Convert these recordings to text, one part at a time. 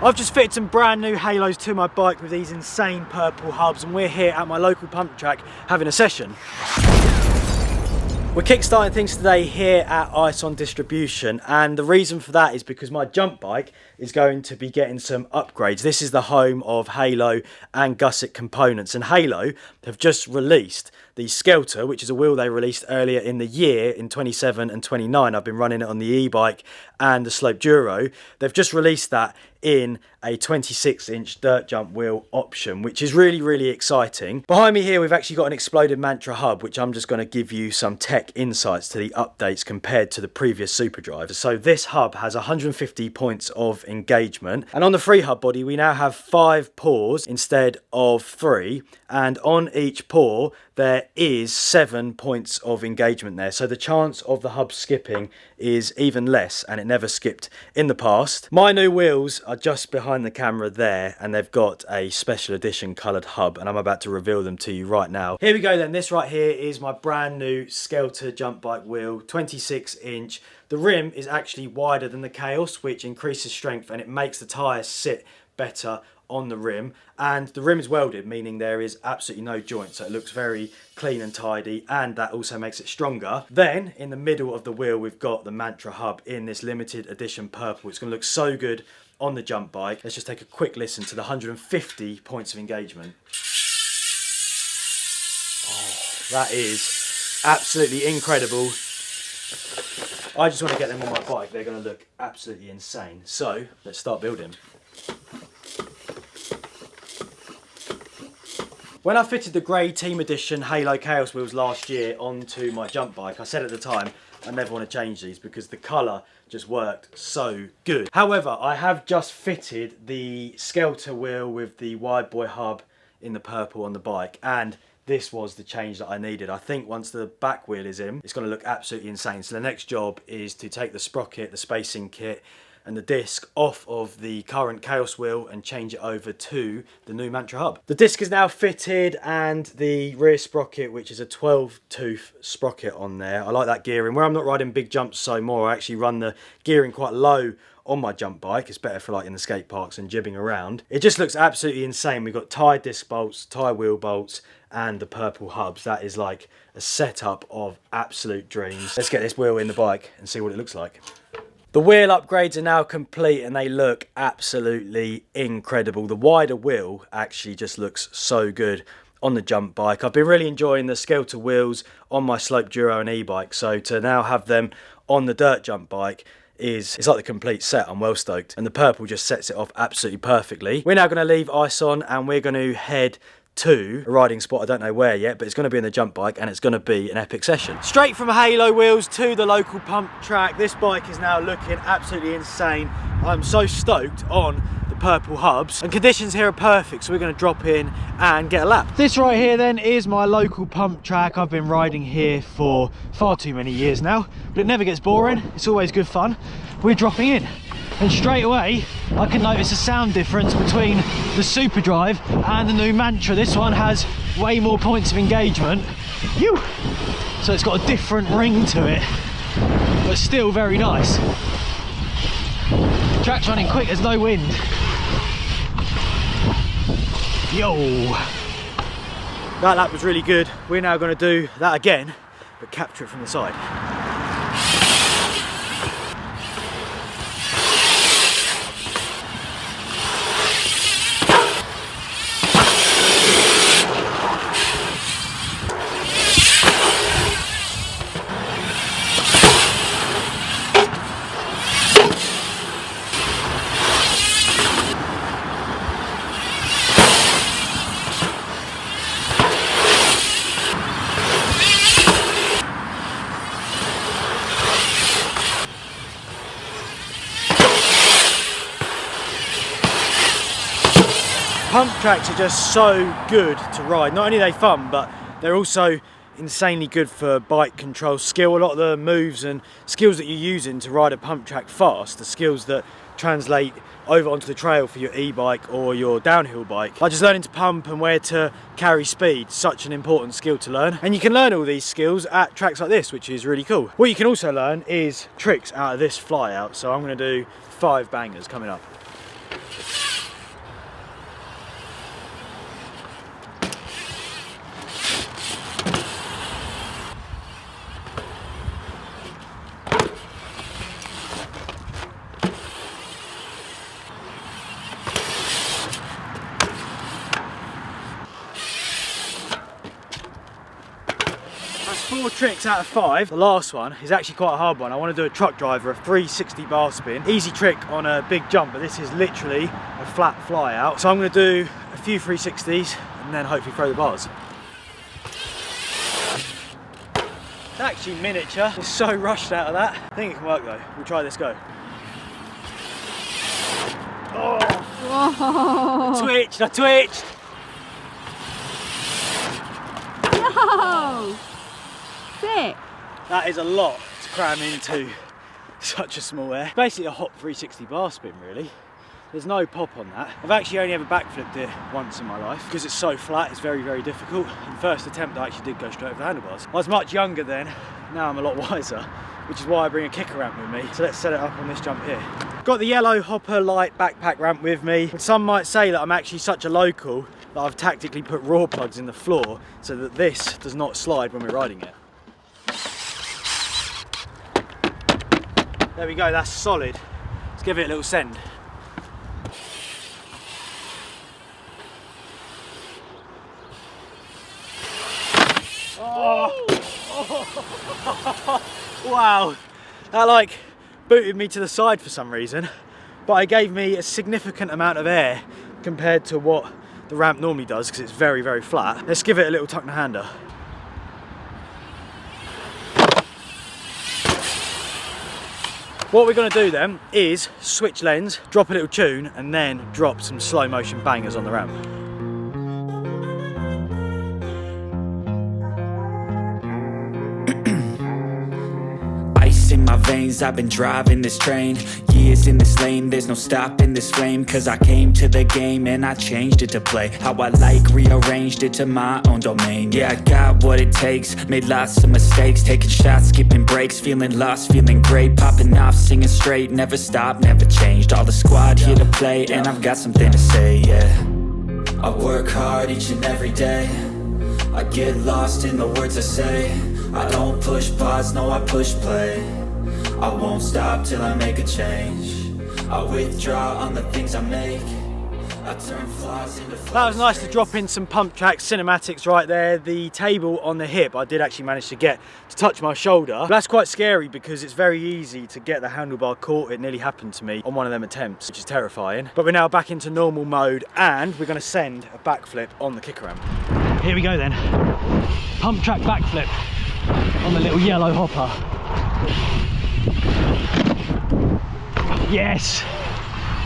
I've just fitted some brand new Halos to my bike with these insane purple hubs, and we're here at my local pump track having a session. We're kickstarting things today here at Ison Distribution, and the reason for that is because my jump bike is going to be getting some upgrades. This is the home of Halo and Gusset components, and Halo have just released the SKELTA, which is a wheel they released earlier in the year in 27 and 29. I've been running it on the e-bike and the Slope Duro. They've just released that in a 26-inch dirt jump wheel option, which is really exciting. Behind me here we've actually got an exploded Mantra hub, which I'm just going to give you some tech insights to the updates compared to the previous Super Drive. So this hub has 150 points of engagement, and on the free hub body we now have 5 paws instead of 3, and on each paw there is 7 points of engagement there, so the chance of the hub skipping is even less, and it never skipped in the past. My new wheels are just behind the camera there, and they've got a special edition coloured hub, and I'm about to reveal them to you right now. Here we go then. This right here is my brand new SKELTA jump bike wheel, 26-inch. The rim is actually wider than the Chaos, which increases strength and it makes the tyre sit better on the rim, and the rim is welded, meaning there is absolutely no joint, so it looks very clean and tidy, and that also makes it stronger. Then in the middle of the wheel we've got the Mantra hub in this limited edition purple. It's going to look so good on the jump bike. Let's just take a quick listen to the 150 points of engagement. Oh, that is absolutely incredible. I just want to get them on my bike. They're going to look absolutely insane. So let's start building. When I fitted the grey Team Edition Halo Chaos wheels last year onto my jump bike, I said at the time I never want to change these because the colour just worked so good. However, I have just fitted the SKELTA wheel with the wide boy hub in the purple on the bike, and this was the change that I needed. I think once the back wheel is in, it's going to look absolutely insane. So the next job is to take the sprocket, the spacing kit and the disc off of the current Chaos wheel and change it over to the new Mantra hub. The disc is now fitted, and the rear sprocket, which is a 12-tooth sprocket on there. I like that gearing. Where I'm not riding big jumps so more, I actually run the gearing quite low on my jump bike. It's better for like in the skate parks and jibbing around. It just looks absolutely insane. We've got tie disc bolts, tie wheel bolts, and the purple hubs. That is like a setup of absolute dreams. Let's get this wheel in the bike and see what it looks like. The wheel upgrades are now complete and they look absolutely incredible. The wider wheel actually just looks so good on the jump bike. I've been really enjoying the SKELTA wheels on my Slope Duro and e-bike, so to now have them on the dirt jump bike it's like the complete set. I'm well stoked, and the purple just sets it off absolutely perfectly. We're now going to leave Ison and we're going to head to a riding spot. I don't know where yet, but it's going to be in the jump bike and it's going to be an epic session. Straight from Halo wheels to the local pump track. This bike is now looking absolutely insane. I'm so stoked on the purple hubs, and conditions here are perfect, so we're going to drop in and get a lap. This right here then is my local pump track. I've been riding here for far too many years now, but it never gets boring. It's always good fun. We're dropping in, and straight away I can notice a sound difference between the Super Drive and the new Mantra. This one has way more points of engagement. So it's got a different ring to it, but still very nice. Track's running quick, there's no wind. Yo! That lap was really good. We're now going to do that again, but capture it from the side. Pump tracks are just so good to ride. Not only are they fun, but they're also insanely good for bike control skill. A lot of the moves and skills that you're using to ride a pump track fast are skills that translate over onto the trail for your e-bike or your downhill bike. Like just learning to pump and where to carry speed, such an important skill to learn. And you can learn all these skills at tracks like this, which is really cool. What you can also learn is tricks out of this fly out. So I'm going to do 5 bangers coming up. more tricks out of 5. The last one is actually quite a hard one. I want to do a truck driver, a 360 bar spin. Easy trick on a big jump, but this is literally a flat fly out. So I'm going to do a few 360s and then hopefully throw the bars. It's actually miniature. It's so rushed out of that. I think it can work though. We'll try this, go. Oh! Whoa. Twitched, I twitched! No! Sick! That is a lot to cram into such a small air. Basically a hot 360 bar spin really. There's no pop on that. I've actually only ever backflipped it once in my life because it's so flat, it's very, very difficult. In the first attempt I actually did go straight over the handlebars. I was much younger then, now I'm a lot wiser, which is why I bring a kicker ramp with me. So let's set it up on this jump here. Got the yellow Hopper Light backpack ramp with me. But some might say that I'm actually such a local that I've tactically put raw plugs in the floor so that this does not slide when we're riding it. There we go, that's solid. Let's give it a little send. Oh. Wow, that like booted me to the side for some reason, but it gave me a significant amount of air compared to what the ramp normally does because it's very, very flat. Let's give it a little tuck and hander. What we're going to do then is switch lens, drop a little tune, and then drop some slow motion bangers on the ramp. In my veins, I've been driving this train. Years in this lane, there's no stopping this flame. Cause I came to the game and I changed it to play how I like, rearranged it to my own domain. Yeah, I got what it takes, made lots of mistakes, taking shots, skipping breaks, feeling lost, feeling great, popping off, singing straight, never stopped, never changed. All the squad here to play and I've got something to say, yeah. I work hard each and every day, I get lost in the words I say. I don't push pause, no I push play. I won't stop till I make a change. I withdraw on the things I make. I turn flaws into flaws. That was nice to drop in some pump track cinematics right there. The table on the hip I did actually manage to get to touch my shoulder. But that's quite scary because it's very easy to get the handlebar caught. It nearly happened to me on one of them attempts, which is terrifying. But we're now back into normal mode and we're going to send a backflip on the kicker ramp. Here we go then. Pump track backflip on the little yellow hopper. Yes!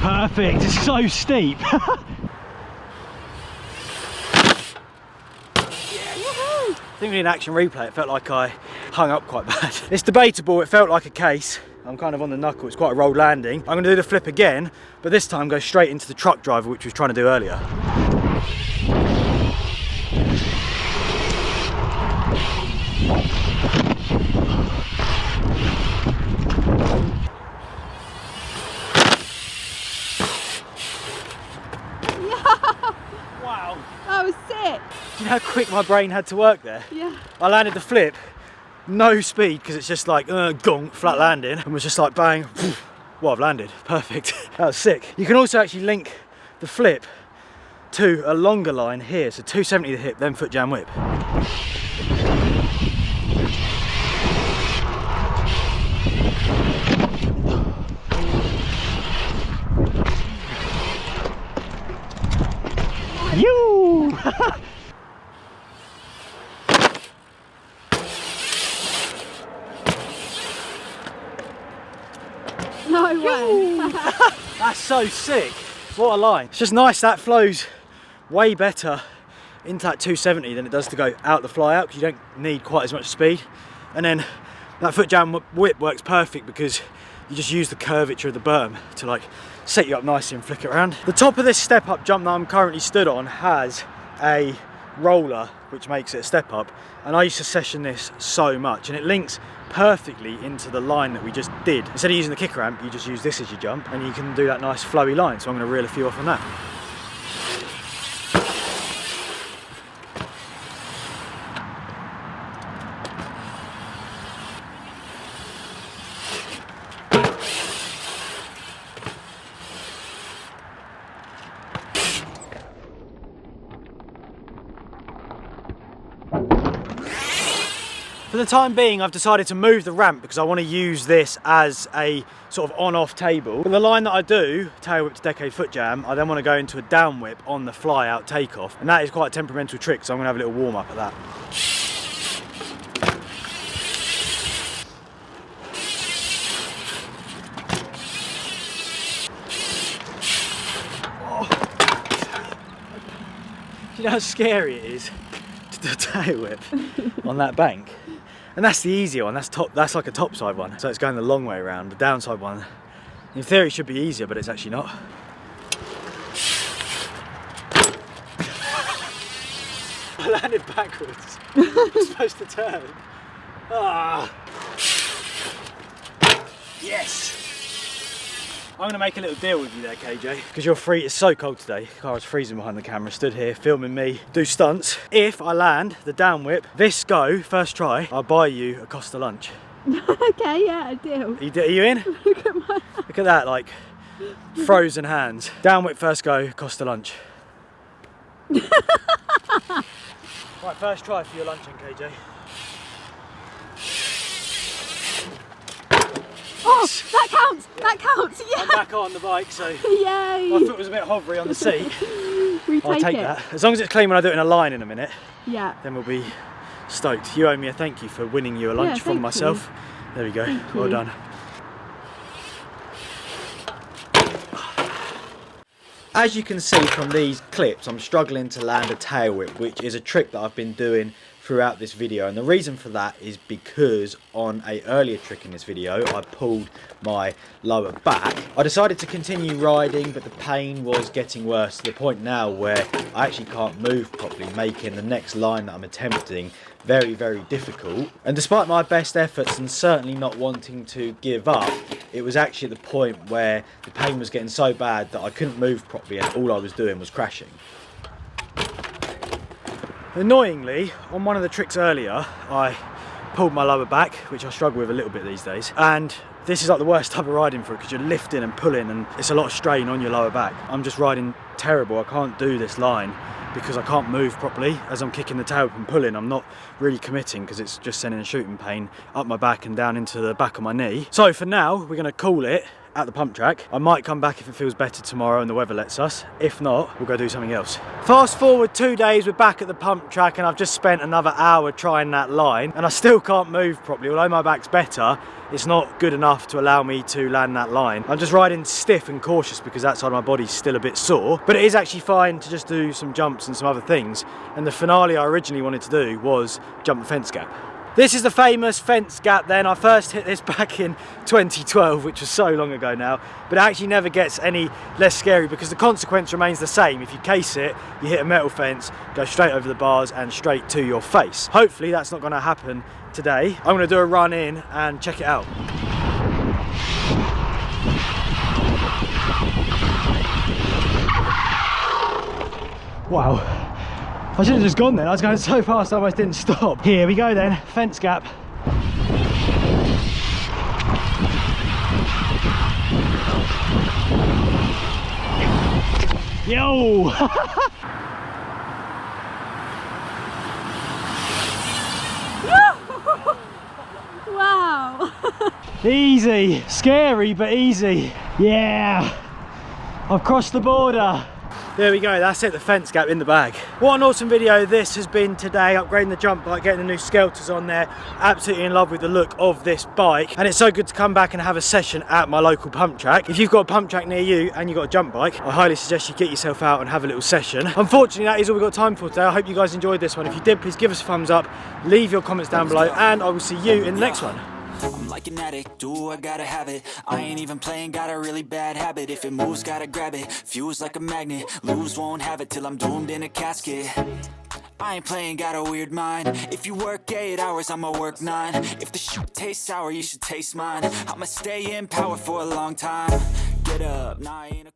Perfect! It's so steep! I think we need an action replay. It felt like I hung up quite bad. It's debatable, it felt like a case. I'm kind of on the knuckle, it's quite a rolled landing. I'm going to do the flip again, but this time go straight into the truck driver, which we were trying to do earlier. Wow. That was sick. Do you know how quick my brain had to work there? Yeah. I landed the flip, no speed, because it's just like gong, flat landing, and was just like bang, well, I've landed, perfect. That was sick. You can also actually link the flip to a longer line here, so 270 the hip, then foot jam whip. You! No way. That's so sick. What a line. It's just nice, that flows way better into that 270 than it does to go out the fly out, because you don't need quite as much speed. And then that foot jam whip works perfect because you just use the curvature of the berm to like set you up nicely and flick it around. The top of this step up jump that I'm currently stood on has a roller which makes it a step up, and I used to session this so much, and it links perfectly into the line that we just did. Instead of using the kicker ramp, you just use this as your jump and you can do that nice flowy line. So I'm going to reel a few off on that. For the time being, I've decided to move the ramp because I want to use this as a sort of on-off table. But the line that I do, tail whip to decade foot jam, I then want to go into a down whip on the fly out takeoff. And that is quite a temperamental trick, so I'm going to have a little warm up at that. Do you know how scary it is to do a tail whip on that bank? And that's the easier one, that's like a topside one. So it's going the long way around. The downside one, in theory, should be easier, but it's actually not. I landed backwards. I'm supposed to turn. Ah. Yes! I'm going to make a little deal with you there, KJ, because you're free. It's so cold today. I was freezing behind the camera, stood here filming me do stunts. If I land the down whip, this go, first try, I'll buy you a Costa lunch. Okay, yeah, a deal. Are you in? Look at my... Look at that, like, frozen hands. Down whip, first go, Costa lunch. Right, first try for your luncheon, KJ. Oh, that counts! Yeah. That counts! Yeah! I'm back on the bike, so yay! my foot was a bit hovery on the seat. I'll take it. that. As long as it's clean when I do it in a line in a minute, yeah, then we'll be stoked. You owe me a thank you for winning you a lunch from myself. You. There we go. Thank Well you. done. As you can see from these clips, I'm struggling to land a tail whip, which is a trick that I've been doing throughout this video, and the reason for that is because on an earlier trick in this video I pulled my lower back. I decided to continue riding, but the pain was getting worse to the point now where I actually can't move properly, making the next line that I'm attempting very, very difficult. And despite my best efforts and certainly not wanting to give up, it was actually at the point where the pain was getting so bad that I couldn't move properly and all I was doing was crashing. Annoyingly, on one of the tricks earlier, I pulled my lower back, which I struggle with a little bit these days. And this is like the worst type of riding for it because you're lifting and pulling and it's a lot of strain on your lower back. I'm just riding terrible. I can't do this line because I can't move properly. As I'm kicking the tail up and pulling, I'm not really committing because it's just sending a shooting pain up my back and down into the back of my knee. So for now, we're going to call it at the pump track. I might come back if it feels better tomorrow and the weather lets us. If not, we'll go do something else. Fast forward 2 days, we're back at the pump track and I've just spent another hour trying that line and I still can't move properly. Although my back's better, it's not good enough to allow me to land that line. I'm just riding stiff and cautious because that side of my body's still a bit sore, but it is actually fine to just do some jumps and some other things. And the finale I originally wanted to do was jump the fence gap. This is the famous fence gap then. I first hit this back in 2012, which was so long ago now, but it actually never gets any less scary because the consequence remains the same. If you case it, you hit a metal fence, go straight over the bars and straight to your face. Hopefully that's not going to happen today. I'm going to do a run in and check it out. Wow. I should have just gone then. I was going so fast I almost didn't stop. Here we go then, fence gap. Yo! Wow! Easy, scary but easy. Yeah, I've crossed the border. There we go, that's it, the fence gap in the bag. What an awesome video this has been today, upgrading the jump bike, getting the new SKELTAs on there. Absolutely in love with the look of this bike. And it's so good to come back and have a session at my local pump track. If you've got a pump track near you and you've got a jump bike, I highly suggest you get yourself out and have a little session. Unfortunately, that is all we've got time for today. I hope you guys enjoyed this one. If you did, please give us a thumbs up, leave your comments down below, and I will see you in the next one. I'm like an addict, do I gotta have it. I ain't even playing, got a really bad habit. If it moves, gotta grab it, fuse like a magnet. Lose, won't have it till I'm doomed in a casket. I ain't playing, got a weird mind. If you work 8 hours, I'ma work 9. If the shit tastes sour, you should taste mine. I'ma stay in power for a long time. Get up, nah, I ain't a